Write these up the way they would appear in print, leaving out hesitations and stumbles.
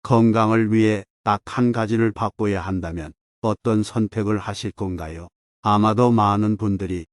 건강을 위해 딱 한 가지를 바꿔야 한다면 어떤 선택을 하실 건가요? 아마도 많은 분들이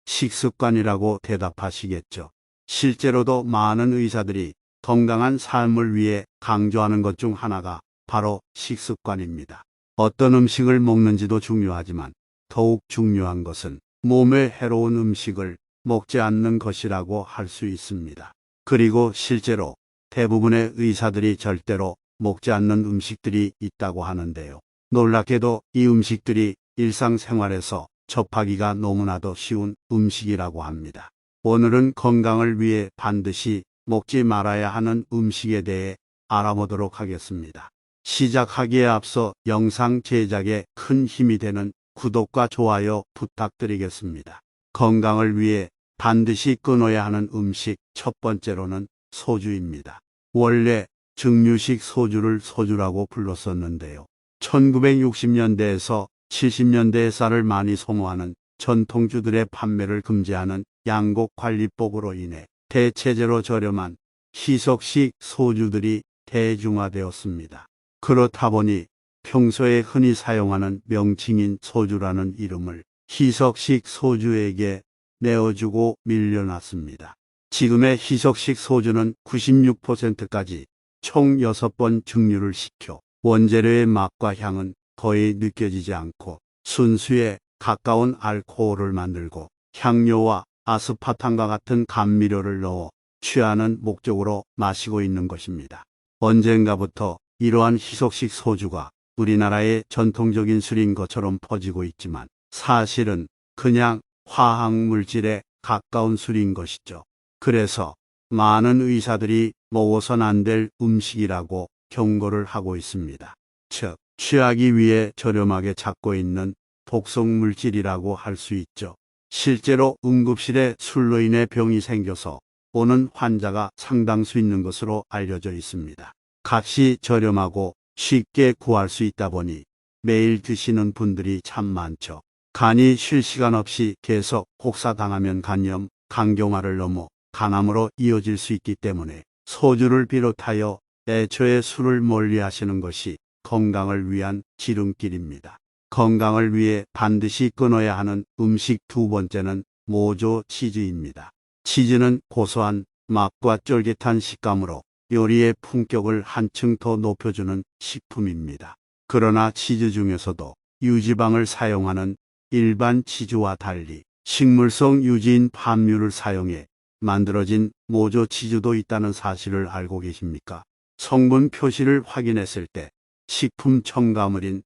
식습관이라고 대답하시겠죠. 실제로도 많은 의사들이 건강한 삶을 위해 강조하는 것 중 하나가 바로 식습관입니다. 어떤 음식을 먹는지도 중요하지만 더욱 중요한 것은 몸에 해로운 음식을 먹지 않는 것이라고 할 수 있습니다. 그리고 실제로 대부분의 의사들이 절대로 먹지 않는 음식들이 있다고 하는데요. 놀랍게도 이 음식들이 일상생활에서 접하기가 너무나도 쉬운 음식이라고 합니다. 오늘은 건강을 위해 반드시 먹지 말아야 하는 음식에 대해 알아보도록 하겠습니다. 시작하기에 앞서 영상 제작에 큰 힘이 되는 구독과 좋아요 부탁드리겠습니다. 건강을 위해 반드시 끊어야 하는 음식 첫 번째로는 소주입니다. 원래 증류식 소주를 소주라고 불렀었는데요. 1960년대에서 70년대에 쌀을 많이 소모하는 전통주들의 판매를 금지하는 양곡관리법으로 인해 대체제로 저렴한 희석식 소주들이 대중화되었습니다. 그렇다 보니 평소에 흔히 사용하는 명칭인 소주라는 이름을 희석식 소주에게 내어주고 밀려났습니다. 지금의 희석식 소주는 96%까지 총 6번 증류를 시켜 원재료의 맛과 향은 거의 느껴지지 않고 순수에 가까운 알코올을 만들고 향료와 아스파탐과 같은 감미료를 넣어 취하는 목적으로 마시고 있는 것입니다. 언젠가부터 이러한 희석식 소주가 우리나라의 전통적인 술인 것처럼 퍼지고 있지만 사실은 그냥 화학물질에 가까운 술인 것이죠. 그래서 많은 의사들이 먹어선 안 될 음식이라고 경고를 하고 있습니다. 즉, 취하기 위해 저렴하게 찾고 있는 독성물질이라고 할 수 있죠. 실제로 응급실에 술로 인해 병이 생겨서 오는 환자가 상당수 있는 것으로 알려져 있습니다. 값이 저렴하고 쉽게 구할 수 있다 보니 매일 드시는 분들이 참 많죠. 간이 쉴 시간 없이 계속 혹사당하면 간염, 간경화를 넘어 간암으로 이어질 수 있기 때문에 소주를 비롯하여 애초에 술을 멀리 하시는 것이 건강을 위한 지름길입니다. 건강을 위해 반드시 끊어야 하는 음식 두 번째는 모조 치즈입니다. 치즈는 고소한 맛과 쫄깃한 식감으로 요리의 품격을 한층 더 높여주는 식품입니다. 그러나 치즈 중에서도 유지방을 사용하는 일반 치즈와 달리 식물성 유지인 팜유를 사용해 만들어진 모조 치즈도 있다는 사실을 알고 계십니까? 성분 표시를 확인했을 때 식품 첨가물인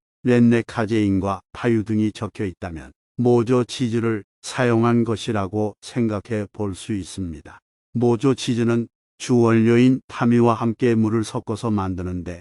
렌네카제인과 파유 등이 적혀 있다면 모조 치즈를 사용한 것이라고 생각해 볼 수 있습니다. 모조 치즈는 주원료인 파미와 함께 물을 섞어서 만드는데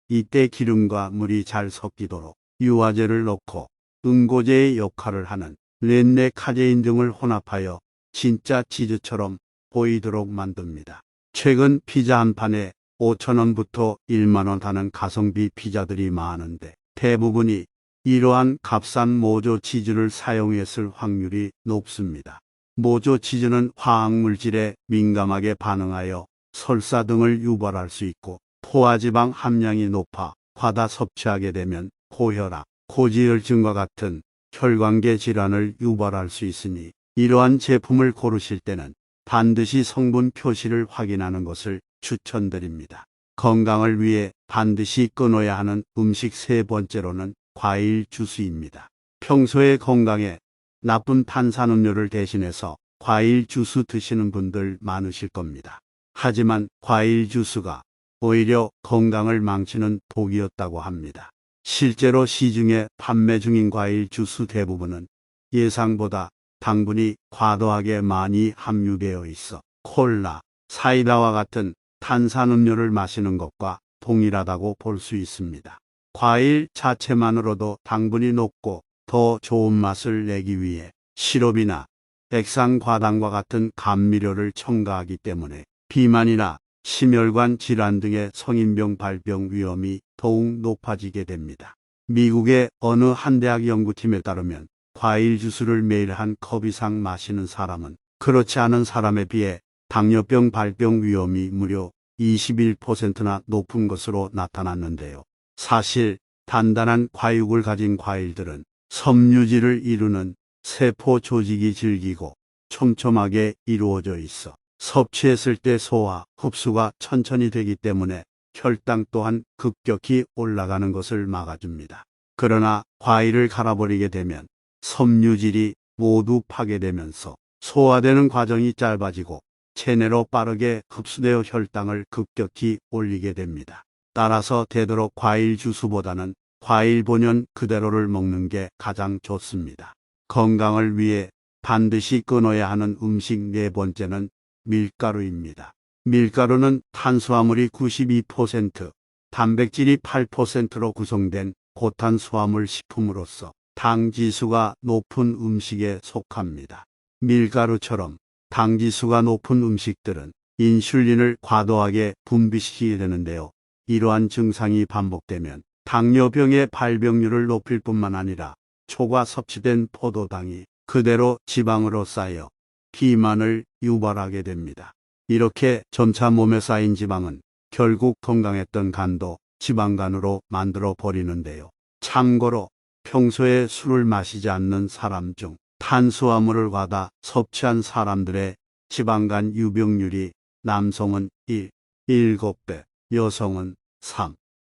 이때 기름과 물이 잘 섞이도록 유화제를 넣고 응고제의 역할을 하는 렌네카제인 등을 혼합하여 진짜 치즈처럼 보이도록 만듭니다. 최근 피자 한 판에 5,000원부터 10,000원 하는 가성비 피자들이 많은데 대부분이 이러한 값싼 모조 치즈를 사용했을 확률이 높습니다. 모조 치즈는 화학물질에 민감하게 반응하여 설사 등을 유발할 수 있고 포화지방 함량이 높아 과다 섭취하게 되면 고혈압, 고지혈증과 같은 혈관계 질환을 유발할 수 있으니 이러한 제품을 고르실 때는 반드시 성분 표시를 확인하는 것을 추천드립니다. 건강을 위해 반드시 끊어야 하는 음식 세 번째로는 과일 주스입니다. 평소에 건강에 나쁜 탄산음료를 대신해서 과일 주스 드시는 분들 많으실 겁니다. 하지만 과일 주스가 오히려 건강을 망치는 독이었다고 합니다. 실제로 시중에 판매 중인 과일 주스 대부분은 예상보다 당분이 과도하게 많이 함유되어 있어 콜라, 사이다와 같은 탄산음료를 마시는 것과 동일하다고 볼 수 있습니다. 과일 자체만으로도 당분이 높고 더 좋은 맛을 내기 위해 시럽이나 액상과당과 같은 감미료를 첨가하기 때문에 비만이나 심혈관 질환 등의 성인병 발병 위험이 더욱 높아지게 됩니다. 미국의 어느 한 대학 연구팀에 따르면 과일 주스를 매일 한 컵 이상 마시는 사람은 그렇지 않은 사람에 비해 당뇨병 발병 위험이 무려 21%나 높은 것으로 나타났는데요. 사실 단단한 과육을 가진 과일들은 섬유질을 이루는 세포 조직이 질기고 촘촘하게 이루어져 있어 섭취했을 때 소화, 흡수가 천천히 되기 때문에 혈당 또한 급격히 올라가는 것을 막아줍니다. 그러나 과일을 갈아버리게 되면 섬유질이 모두 파괴되면서 소화되는 과정이 짧아지고 체내로 빠르게 흡수되어 혈당을 급격히 올리게 됩니다. 따라서 되도록 과일 주스보다는 과일 본연 그대로를 먹는 게 가장 좋습니다. 건강을 위해 반드시 끊어야 하는 음식 네 번째는 밀가루입니다. 밀가루는 탄수화물이 92%, 단백질이 8%로 구성된 고탄수화물 식품으로서 당 지수가 높은 음식에 속합니다. 밀가루처럼 당 지수가 높은 음식들은 인슐린을 과도하게 분비시키게 되는데요. 이러한 증상이 반복되면 당뇨병의 발병률을 높일 뿐만 아니라 초과 섭취된 포도당이 그대로 지방으로 쌓여 비만을 유발하게 됩니다. 이렇게 점차 몸에 쌓인 지방은 결국 건강했던 간도 지방간으로 만들어 버리는데요. 참고로 평소에 술을 마시지 않는 사람 중 탄수화물을 과다 섭취한 사람들의 지방간 유병률이 남성은 7배, 여성은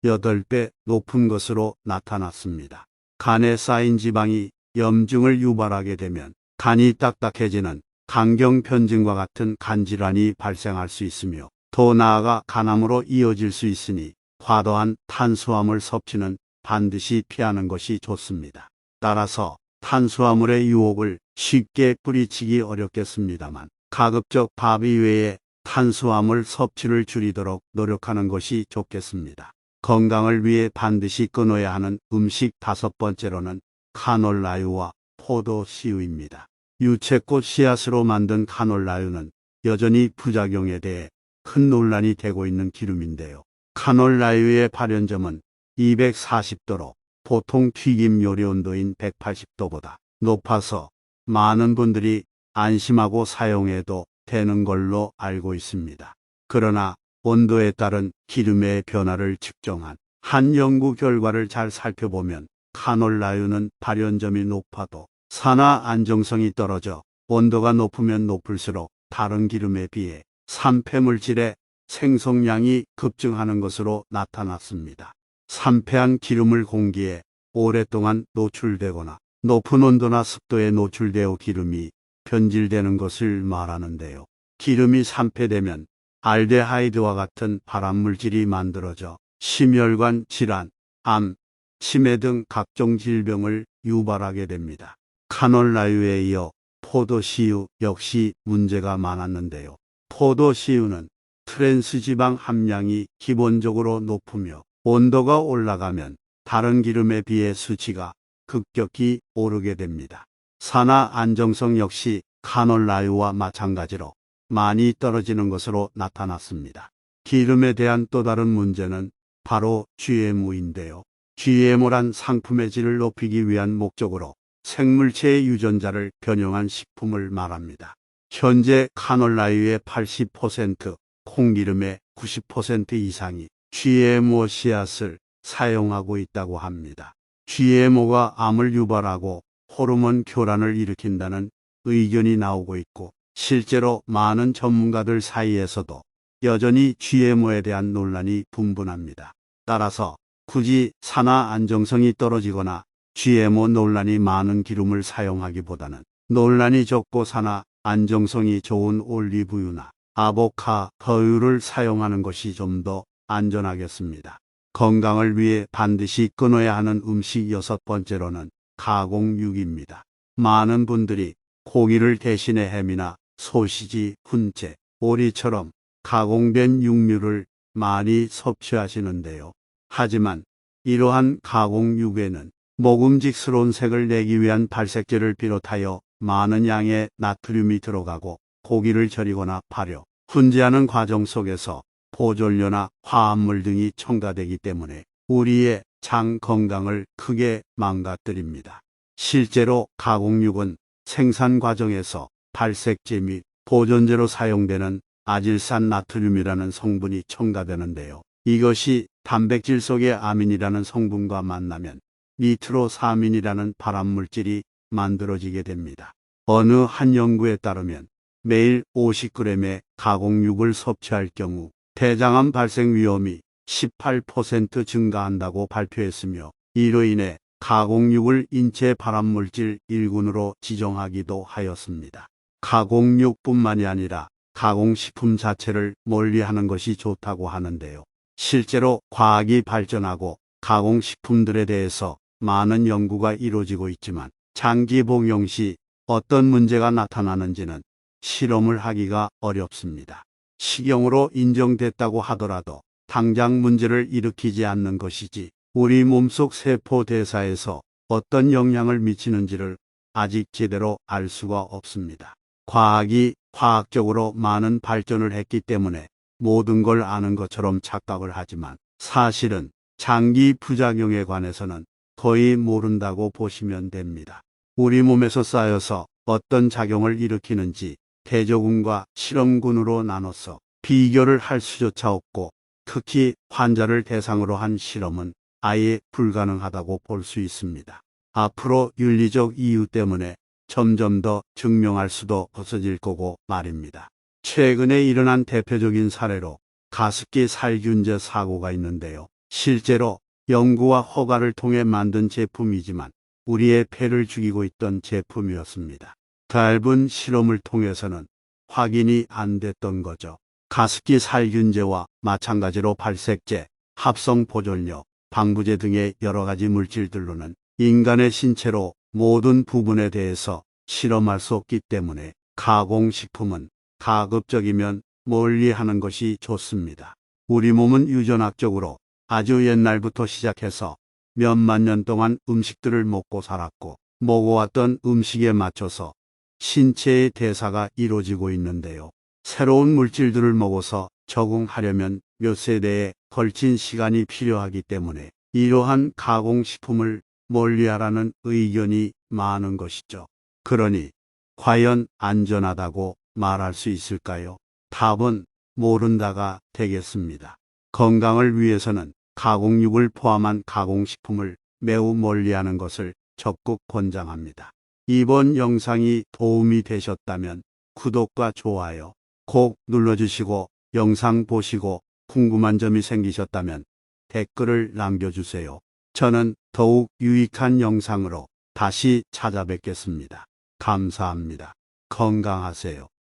8배 높은 것으로 나타났습니다. 간에 쌓인 지방이 염증을 유발하게 되면 간이 딱딱해지는 간경변증과 같은 간질환이 발생할 수 있으며 더 나아가 간암으로 이어질 수 있으니 과도한 탄수화물 섭취는 반드시 피하는 것이 좋습니다. 따라서 탄수화물의 유혹을 쉽게 뿌리치기 어렵겠습니다만 가급적 밥 이외에 탄수화물 섭취를 줄이도록 노력하는 것이 좋겠습니다. 건강을 위해 반드시 끊어야 하는 음식 다섯 번째로는 카놀라유와 포도씨유입니다. 유채꽃 씨앗으로 만든 카놀라유는 여전히 부작용에 대해 큰 논란이 되고 있는 기름인데요. 카놀라유의 발연점은 240도로 보통 튀김 요리 온도인 180도보다 높아서 많은 분들이 안심하고 사용해도 되는 걸로 알고 있습니다. 그러나 온도에 따른 기름의 변화를 측정한 한 연구 결과를 잘 살펴보면 카놀라유는 발연점이 높아도 산화 안정성이 떨어져 온도가 높으면 높을수록 다른 기름에 비해 산패물질의 생성량이 급증하는 것으로 나타났습니다. 산패한 기름을 공기에 오랫동안 노출되거나 높은 온도나 습도에 노출되어 기름이 변질되는 것을 말하는데요. 기름이 산패되면 알데하이드와 같은 발암물질이 만들어져 심혈관 질환, 암, 치매 등 각종 질병을 유발하게 됩니다. 카놀라유에 이어 포도씨유 역시 문제가 많았는데요. 포도씨유는 트랜스지방 함량이 기본적으로 높으며 온도가 올라가면 다른 기름에 비해 수치가 급격히 오르게 됩니다. 산화 안정성 역시 카놀라유와 마찬가지로 많이 떨어지는 것으로 나타났습니다. 기름에 대한 또 다른 문제는 바로 GMO인데요. GMO란 상품의 질을 높이기 위한 목적으로 생물체의 유전자를 변형한 식품을 말합니다. 현재 카놀라유의 80%, 콩기름의 90% 이상이 GMO 씨앗을 사용하고 있다고 합니다. GMO가 암을 유발하고 호르몬 교란을 일으킨다는 의견이 나오고 있고 실제로 많은 전문가들 사이에서도 여전히 GMO에 대한 논란이 분분합니다. 따라서 굳이 산화 안정성이 떨어지거나 GMO 논란이 많은 기름을 사용하기보다는 논란이 적고 산화 안정성이 좋은 올리브유나 아보카도유를 사용하는 것이 좀 더 안전하겠습니다. 건강을 위해 반드시 끊어야 하는 음식 여섯 번째로는 가공육입니다. 많은 분들이 고기를 대신해 햄이나 소시지, 훈제, 오리처럼 가공된 육류를 많이 섭취하시는데요. 하지만 이러한 가공육에는 먹음직스러운 색을 내기 위한 발색제를 비롯하여 많은 양의 나트륨이 들어가고 고기를 절이거나 발효, 훈제하는 과정 속에서 보존료나 화합물 등이 첨가되기 때문에 우리의 장 건강을 크게 망가뜨립니다. 실제로 가공육은 생산 과정에서 발색제 및 보존제로 사용되는 아질산 나트륨이라는 성분이 첨가되는데요. 이것이 단백질 속의 아민이라는 성분과 만나면 니트로사민이라는 발암물질이 만들어지게 됩니다. 어느 한 연구에 따르면 매일 50g의 가공육을 섭취할 경우 대장암 발생 위험이 18% 증가한다고 발표했으며, 이로 인해 가공육을 인체 발암물질 1군으로 지정하기도 하였습니다. 가공육뿐만이 아니라 가공식품 자체를 멀리하는 것이 좋다고 하는데요. 실제로 과학이 발전하고 가공식품들에 대해서 많은 연구가 이루어지고 있지만 장기 복용 시 어떤 문제가 나타나는지는 실험을 하기가 어렵습니다. 식용으로 인정됐다고 하더라도 당장 문제를 일으키지 않는 것이지 우리 몸속 세포 대사에서 어떤 영향을 미치는지를 아직 제대로 알 수가 없습니다. 과학이 과학적으로 많은 발전을 했기 때문에 모든 걸 아는 것처럼 착각을 하지만 사실은 장기 부작용에 관해서는 거의 모른다고 보시면 됩니다. 우리 몸에서 쌓여서 어떤 작용을 일으키는지 대조군과 실험군으로 나눠서 비교를 할 수조차 없고, 특히 환자를 대상으로 한 실험은 아예 불가능하다고 볼 수 있습니다. 앞으로 윤리적 이유 때문에 점점 더 증명할 수도 없어질 거고 말입니다. 최근에 일어난 대표적인 사례로 가습기 살균제 사고가 있는데요. 실제로 연구와 허가를 통해 만든 제품이지만 우리의 폐를 죽이고 있던 제품이었습니다. 짧은 실험을 통해서는 확인이 안 됐던 거죠. 가습기 살균제와 마찬가지로 발색제, 합성 보존료, 방부제 등의 여러 가지 물질들로는 인간의 신체로 모든 부분에 대해서 실험할 수 없기 때문에 가공식품은 가급적이면 멀리하는 것이 좋습니다. 우리 몸은 유전학적으로 아주 옛날부터 시작해서 몇만 년 동안 음식들을 먹고 살았고, 먹어왔던 음식에 맞춰서 신체의 대사가 이루어지고 있는데요. 새로운 물질들을 먹어서 적응하려면 몇 세대에 걸친 시간이 필요하기 때문에 이러한 가공식품을 멀리하라는 의견이 많은 것이죠. 그러니 과연 안전하다고 말할 수 있을까요? 답은 모른다가 되겠습니다. 건강을 위해서는 가공육을 포함한 가공식품을 매우 멀리하는 것을 적극 권장합니다. 이번 영상이 도움이 되셨다면 구독과 좋아요 꼭 눌러주시고, 영상 보시고 궁금한 점이 생기셨다면 댓글을 남겨주세요. 저는 더욱 유익한 영상으로 다시 찾아뵙겠습니다. 감사합니다. 건강하세요.